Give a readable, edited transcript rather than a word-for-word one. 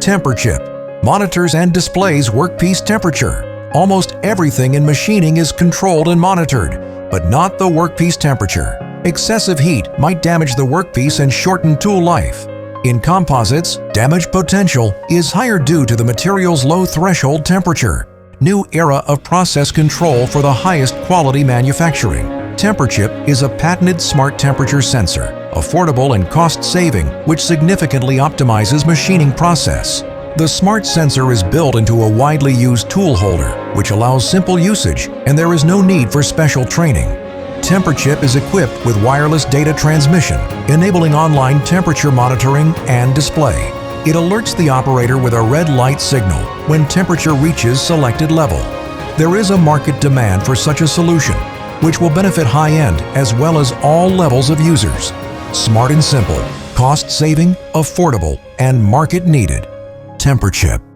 TemperChip monitors and displays workpiece temperature. Almost everything in machining is controlled and monitored, but not the workpiece temperature. Excessive heat might damage the workpiece and shorten tool life. In composites, damage potential is higher due to the material's low threshold temperature. New era of process control for the highest quality manufacturing. TemperChip is a patented smart temperature sensor, affordable and cost-saving, which significantly optimizes machining process. The smart sensor is built into a widely used tool holder, which allows simple usage, and there is no need for special training. TemperChip is equipped with wireless data transmission, enabling online temperature monitoring and display. It alerts the operator with a red light signal when temperature reaches selected level. There is a market demand for such a solution, which will benefit high-end as well as all levels of users. Smart and simple, cost-saving, affordable, and market-needed. TemperChip.